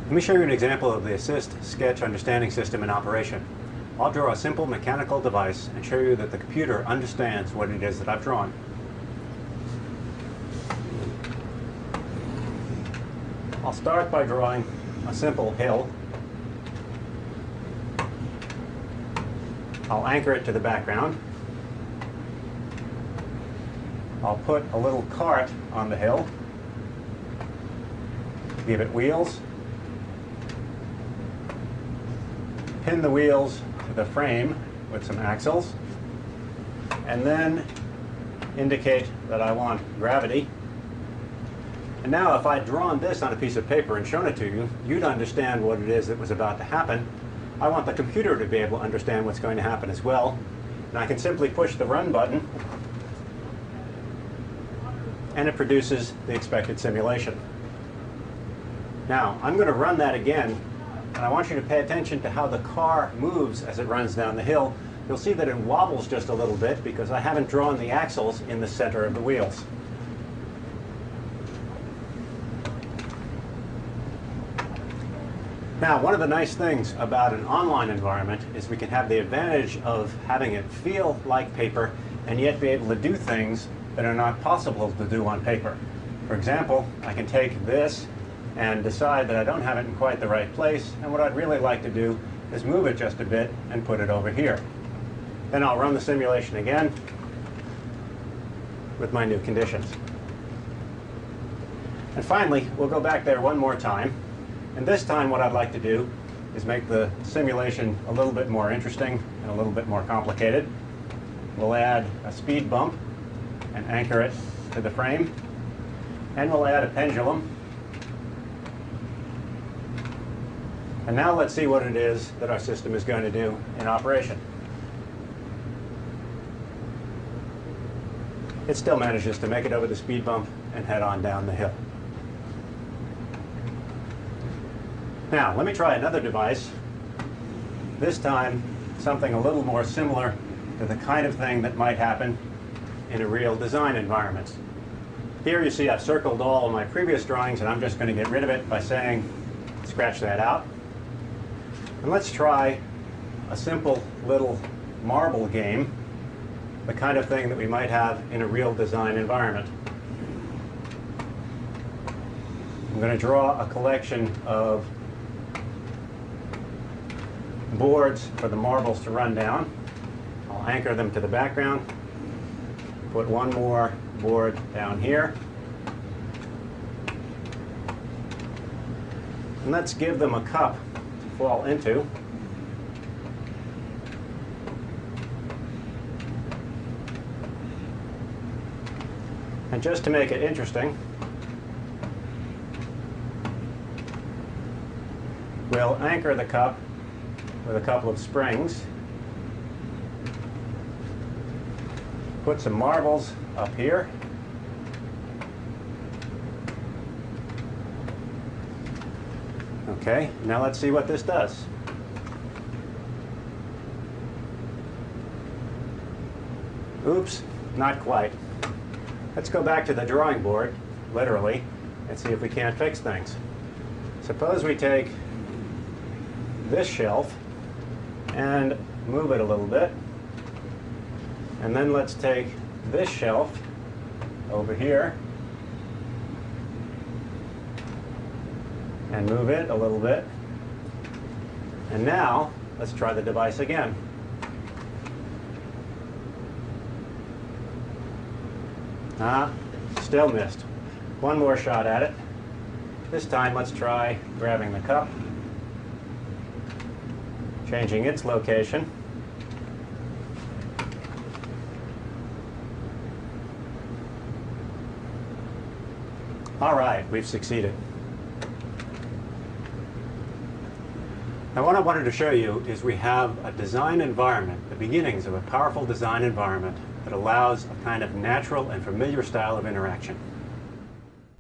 Let me show you an example of the Assist Sketch Understanding System in operation. I'll draw a simple mechanical device and show you that the computer understands what it is that I've drawn. I'll start by drawing a simple hill. I'll anchor it to the background. I'll put a little cart on the hill, give it wheels, pin the wheels to the frame with some axles, and then indicate that I want gravity. And now if I'd drawn this on a piece of paper and shown it to you, you'd understand what it is that was about to happen. I want the computer to be able to understand what's going to happen as well. And I can simply push the run button, and it produces the expected simulation. Now, I'm going to run that again, and I want you to pay attention to how the car moves as it runs down the hill. You'll see that it wobbles just a little bit because I haven't drawn the axles in the center of the wheels. Now, one of the nice things about an online environment is we can have the advantage of having it feel like paper and yet be able to do things that are not possible to do on paper. For example, I can take this and decide that I don't have it in quite the right place, and what I'd really like to do is move it just a bit and put it over here. Then I'll run the simulation again with my new conditions. And finally, we'll go back there one more time. And this time what I'd like to do is make the simulation a little bit more interesting and a little bit more complicated. We'll add a speed bump and anchor it to the frame. And we'll add a pendulum. And now let's see what it is that our system is going to do in operation. It still manages to make it over the speed bump and head on down the hill. Now, let me try another device. This time, something a little more similar to the kind of thing that might happen in a real design environment. Here you see I've circled all of my previous drawings, and I'm just going to get rid of it by saying, scratch that out. And let's try a simple little marble game, the kind of thing that we might have in a real design environment. I'm going to draw a collection of boards for the marbles to run down. I'll anchor them to the background, put one more board down here, and let's give them a cup to fall into. And just to make it interesting, we'll anchor the cup with a couple of springs, put some marbles up here, okay, now let's see what this does. Oops, not quite. Let's go back to the drawing board, literally, and see if we can't fix things. Suppose we take this shelf and move it a little bit. And then let's take this shelf over here and move it a little bit. And now, let's try the device again. Still missed. One more shot at it. This time, let's try grabbing the cup, changing its location. All right, we've succeeded. Now what I wanted to show you is we have a design environment, the beginnings of a powerful design environment that allows a kind of natural and familiar style of interaction.